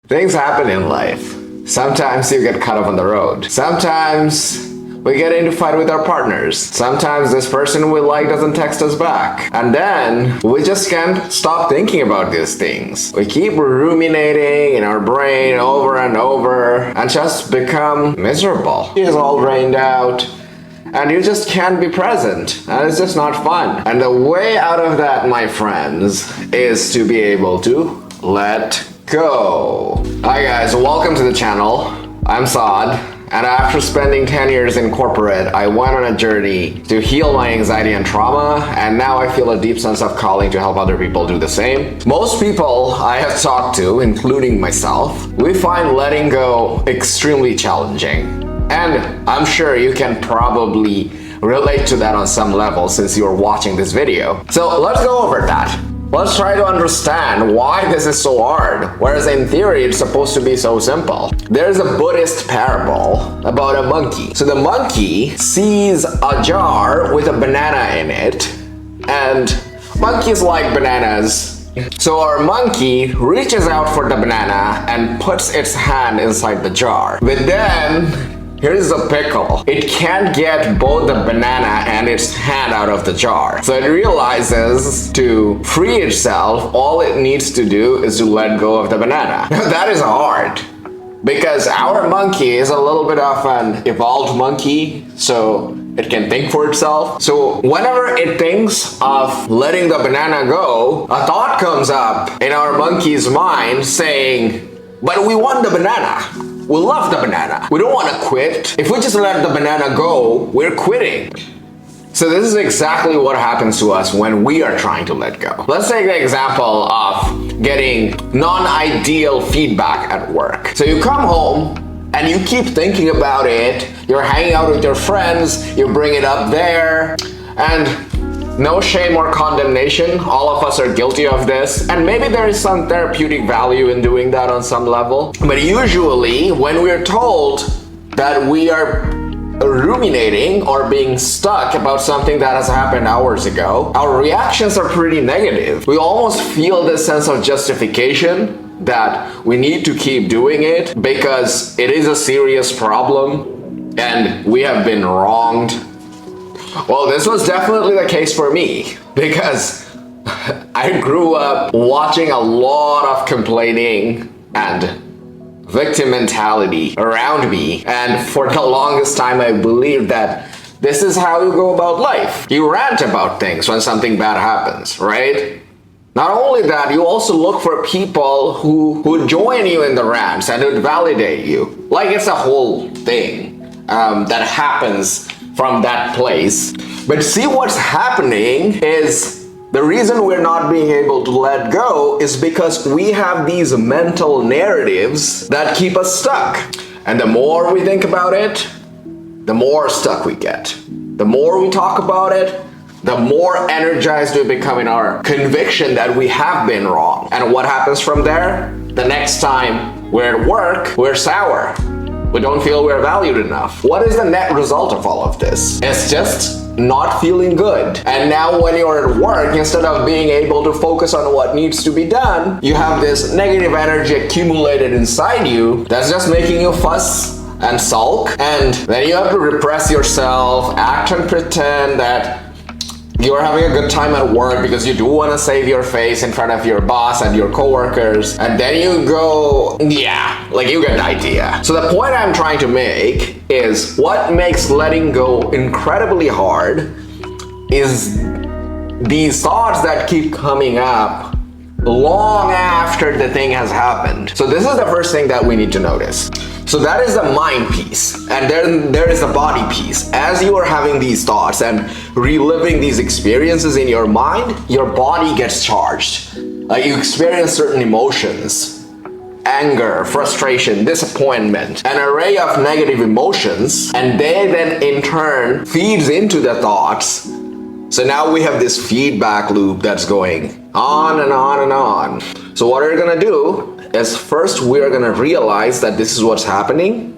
Things happen in life. Sometimes you get cut off on the road. Sometimes we get into fight with our partners. Sometimes this person we like doesn't text us back. And then we just can't stop thinking about these things. We keep ruminating in our brain over and over and just become miserable. It's all drained out and you just can't be present and it's just not fun. And the way out of that, my friends, is to be able to let go. Hi guys, welcome to the channel. I'm Saad, and after spending 10 years in corporate, I went on a journey to heal my anxiety and trauma, and now I feel a deep sense of calling to help other people do the same. Most people I have talked to, including myself, we find letting go extremely challenging. And I'm sure you can probably relate to that on some level since you're watching this video. So let's go over that. Let's try to understand why this is so hard, whereas in theory it's supposed to be so simple. There's a Buddhist parable about a monkey. So the monkey sees a jar with a banana in it, and monkeys like bananas. So our monkey reaches out for the banana and puts its hand inside the jar. But then here's the pickle. It can't get both the banana and its hand out of the jar. So it realizes to free itself, all it needs to do is to let go of the banana. That is hard because our monkey is a little bit of an evolved monkey, so it can think for itself. So whenever it thinks of letting the banana go, a thought comes up in our monkey's mind saying, but we want the banana. We love the banana. We don't want to quit. If we just let the banana go, we're quitting. So this is exactly what happens to us when we are trying to let go. Let's take the example of getting non-ideal feedback at work. So you come home and you keep thinking about it. You're hanging out with your friends. You bring it up there and no shame or condemnation, all of us are guilty of this, and maybe there is some therapeutic value in doing that on some level. But usually, when we're told that we are ruminating or being stuck about something that has happened hours ago, our reactions are pretty negative. We almost feel this sense of justification that we need to keep doing it because it is a serious problem and we have been wronged. Well, this was definitely the case for me because I grew up watching a lot of complaining and victim mentality around me, and for the longest time I believed that this is how you go about life. You rant about things when something bad happens, right? Not only that, you also look for people who join you in the rants and would validate you. Like it's a whole thing that happens from that place. But see, what's happening is the reason we're not being able to let go is because we have these mental narratives that keep us stuck. And the more we think about it, the more stuck we get. The more we talk about it, the more energized we become in our conviction that we have been wrong. And what happens from there? The next time we're at work, we're sour. We don't feel we're valued enough. What is the net result of all of this? It's just not feeling good. And now when you're at work, instead of being able to focus on what needs to be done, you have this negative energy accumulated inside you that's just making you fuss and sulk. And then you have to repress yourself, act and pretend that you're having a good time at work because you do want to save your face in front of your boss and your coworkers, and then you go, yeah, like you get the idea. So the point I'm trying to make is what makes letting go incredibly hard is these thoughts that keep coming up long after the thing has happened. So this is the first thing that we need to notice. So that is the mind piece, and then there is the body piece. As you are having these thoughts and reliving these experiences in your mind, your body gets charged. You experience certain emotions, anger, frustration, disappointment, an array of negative emotions, and they then in turn feeds into the thoughts. So now we have this feedback loop that's going on and on and on. So what we're gonna do is first we're gonna realize that this is what's happening,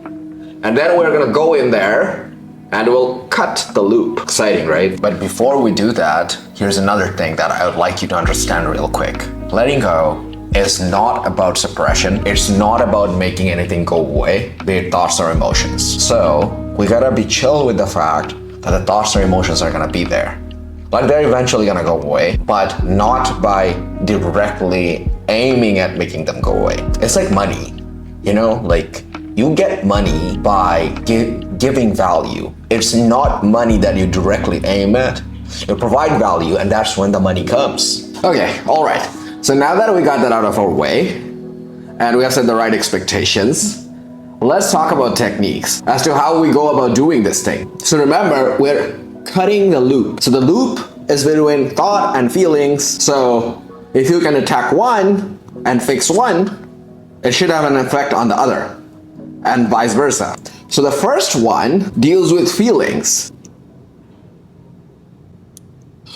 and then we're gonna go in there and we'll cut the loop. Exciting, right? But before we do that, here's another thing that I would like you to understand real quick. Letting go is not about suppression. It's not about making anything go away, be it thoughts or emotions. So we gotta be chill with the fact that the thoughts or emotions are gonna be there. Like they're eventually gonna go away, but not by directly aiming at making them go away. It's like money, you know, like you get money by giving value. It's not money that you directly aim at. You provide value, and that's when the money comes. Okay, all right. So now that we got that out of our way, and we have set the right expectations, let's talk about techniques as to how we go about doing this thing. So remember, we're cutting the loop. So the loop is between thought and feelings. So if you can attack one and fix one, it should have an effect on the other, and vice versa. So the first one deals with feelings.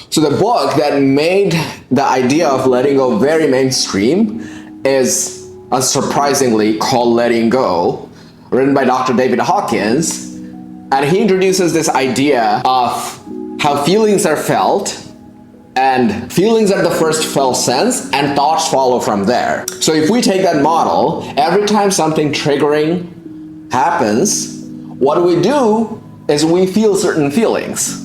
So the book that made the idea of letting go very mainstream is unsurprisingly called Letting Go, written by Dr. David Hawkins. And he introduces this idea of how feelings are felt, and feelings are the first felt sense, and thoughts follow from there. So if we take that model, every time something triggering happens, what we do is we feel certain feelings.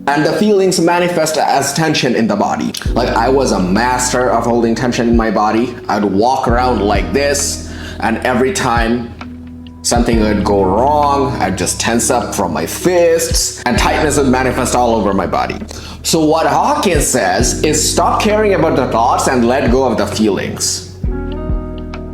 And the feelings manifest as tension in the body. Like I was a master of holding tension in my body. I'd walk around like this, and every time something would go wrong, I'd just tense up from my fists, and tightness would manifest all over my body. So what Hawkins says is stop caring about the thoughts and let go of the feelings.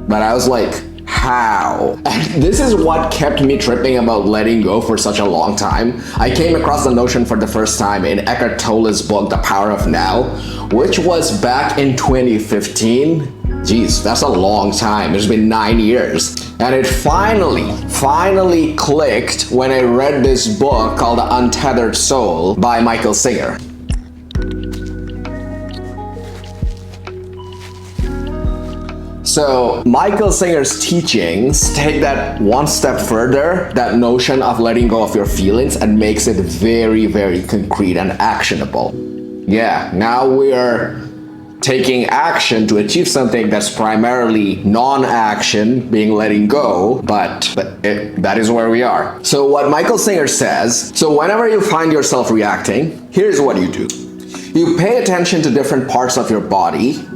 But I was like, how? And this is what kept me tripping about letting go for such a long time. I came across the notion for the first time in Eckhart Tolle's book, The Power of Now, which was back in 2015. Jeez, that's a long time. It's been 9 years. And it finally clicked when I read this book called The Untethered Soul by Michael Singer. So Michael Singer's teachings take that one step further, that notion of letting go of your feelings, and makes it very, very concrete and actionable. Yeah, now we're taking action to achieve something that's primarily non-action, being letting go, but that is where we are. So what Michael Singer says, so whenever you find yourself reacting, here's what you do. You pay attention to different parts of your body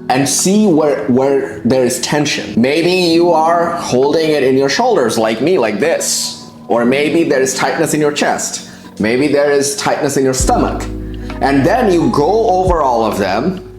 and see where there is tension. Maybe you are holding it in your shoulders like me, like this. Or maybe there is tightness in your chest. Maybe there is tightness in your stomach. And then you go over all of them,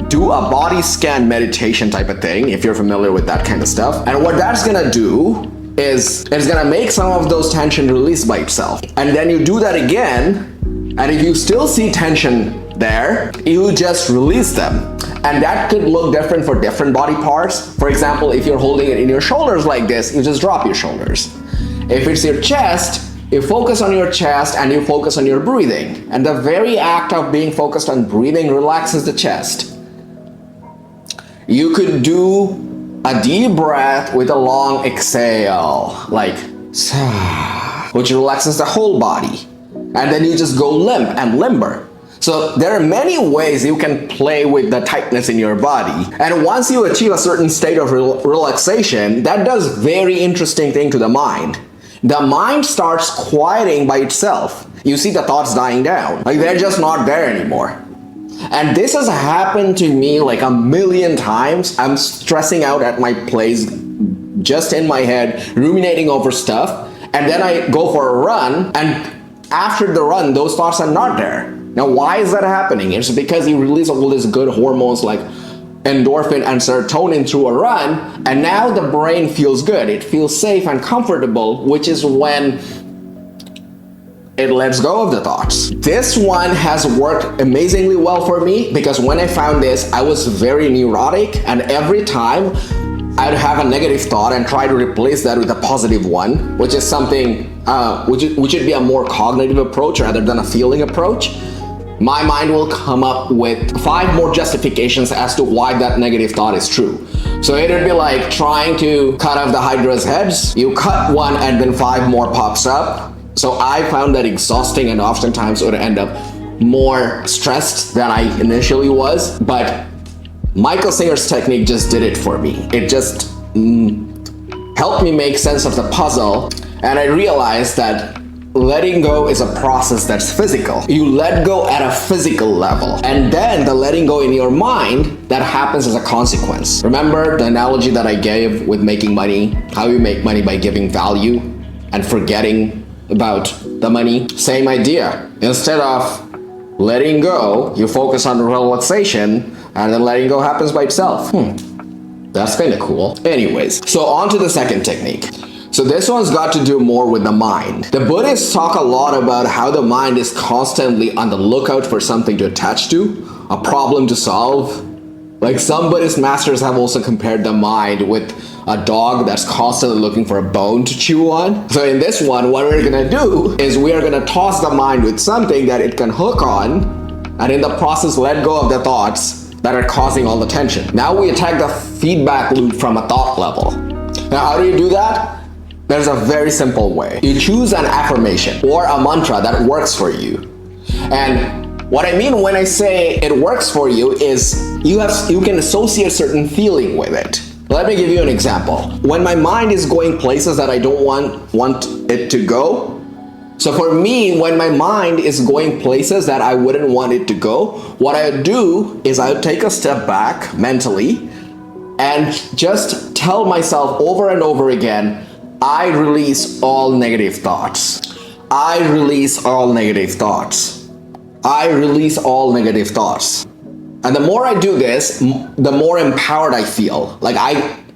do a body scan meditation type of thing, if you're familiar with that kind of stuff. And what that's gonna do is it's gonna make some of those tension release by itself. And then you do that again, and if you still see tension there, you just release them. And that could look different for different body parts. For example, if you're holding it in your shoulders like this, you just drop your shoulders. If it's your chest, you focus on your chest and you focus on your breathing. And the very act of being focused on breathing relaxes the chest. You could do a deep breath with a long exhale, like which relaxes the whole body. And then you just go limp and limber. So there are many ways you can play with the tightness in your body. And once you achieve a certain state of relaxation, that does very interesting thing to the mind. The mind starts quieting by itself. You see the thoughts dying down. Like they're just not there anymore. And this has happened to me like a million times. I'm stressing out at my place, just in my head, ruminating over stuff. And then I go for a run, and after the run, those thoughts are not there. Now, why is that happening? It's because you release all these good hormones like endorphin and serotonin through a run, and now the brain feels good. It feels safe and comfortable, which is when it lets go of the thoughts. This one has worked amazingly well for me because when I found this, I was very neurotic, and every time I'd have a negative thought and try to replace that with a positive one, which is something, which would be a more cognitive approach rather than a feeling approach. My mind will come up with 5 more justifications as to why that negative thought is true. So it would be like trying to cut off the Hydra's heads. You cut one and then 5 more pops up. So I found that exhausting, and oftentimes would end up more stressed than I initially was. But Michael Singer's technique just did it for me. It just helped me make sense of the puzzle, and I realized that letting go is a process that's physical. You let go at a physical level, and then the letting go in your mind, that happens as a consequence. Remember the analogy that I gave with making money, how you make money by giving value and forgetting about the money? Same idea. Instead of letting go, you focus on relaxation, and then letting go happens by itself. That's kind of cool. Anyways, so on to the second technique. So this one's got to do more with the mind. The Buddhists talk a lot about how the mind is constantly on the lookout for something to attach to, a problem to solve. Like some Buddhist masters have also compared the mind with a dog that's constantly looking for a bone to chew on. So in this one, what we're gonna do is we are gonna toss the mind with something that it can hook on, and in the process let go of the thoughts that are causing all the tension. Now we attack the feedback loop from a thought level. Now how do you do that? There's a very simple way. You choose an affirmation or a mantra that works for you. And what I mean when I say it works for you is you can associate certain feeling with it. Let me give you an example. When my mind is going places that I don't want it to go, so for me, when my mind is going places that I wouldn't want it to go, what I would do is I would take a step back mentally and just tell myself over and over again, I release all negative thoughts. I release all negative thoughts. I release all negative thoughts. And the more I do this, the more empowered I feel. Like I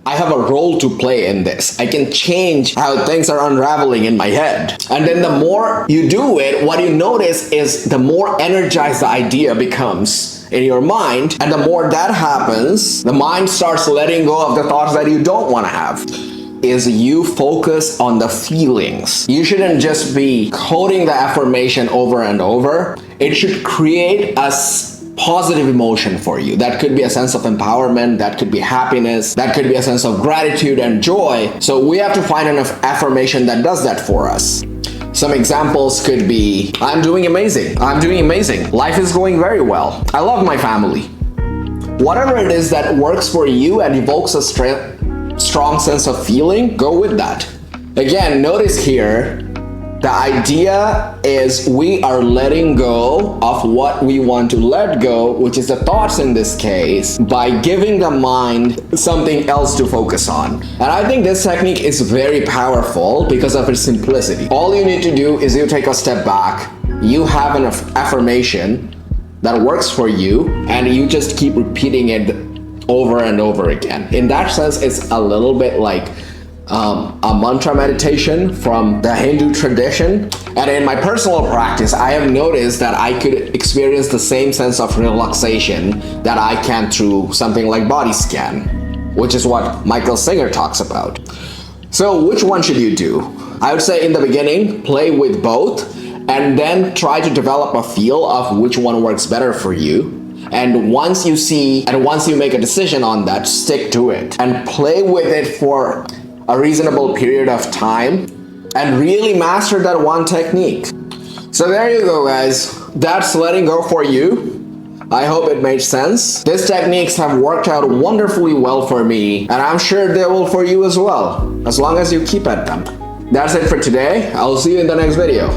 have a role to play in this. I can change how things are unraveling in my head. And then the more you do it, what you notice is the more energized the idea becomes in your mind. And the more that happens, the mind starts letting go of the thoughts that you don't want to have. Is you focus on the feelings. You shouldn't just be quoting the affirmation over and over. It should create a positive emotion for you. That could be a sense of empowerment, that could be happiness, that could be a sense of gratitude and joy. So we have to find an affirmation that does that for us. Some examples could be, I'm doing amazing. I'm doing amazing. Life is going very well. I love my family. Whatever it is that works for you and evokes a strong sense of feeling, go with that. Again, notice here, the idea is we are letting go of what we want to let go, which is the thoughts in this case, by giving the mind something else to focus on. And I think this technique is very powerful because of its simplicity. All you need to do is you take a step back, you have an affirmation that works for you, and you just keep repeating it over and over again. In that sense, it's a little bit like a mantra meditation from the Hindu tradition. And in my personal practice, I have noticed that I could experience the same sense of relaxation that I can through something like body scan, which is what Michael Singer talks about. So which one should you do? I would say in the beginning, play with both, and then try to develop a feel of which one works better for you. And once you make a decision on that, stick to it and play with it for a reasonable period of time and really master that one technique. So there you go, guys. That's letting go for you. I hope it made sense. These techniques have worked out wonderfully well for me, and I'm sure they will for you as well, as long as you keep at them. That's it for today. I'll see you in the next video.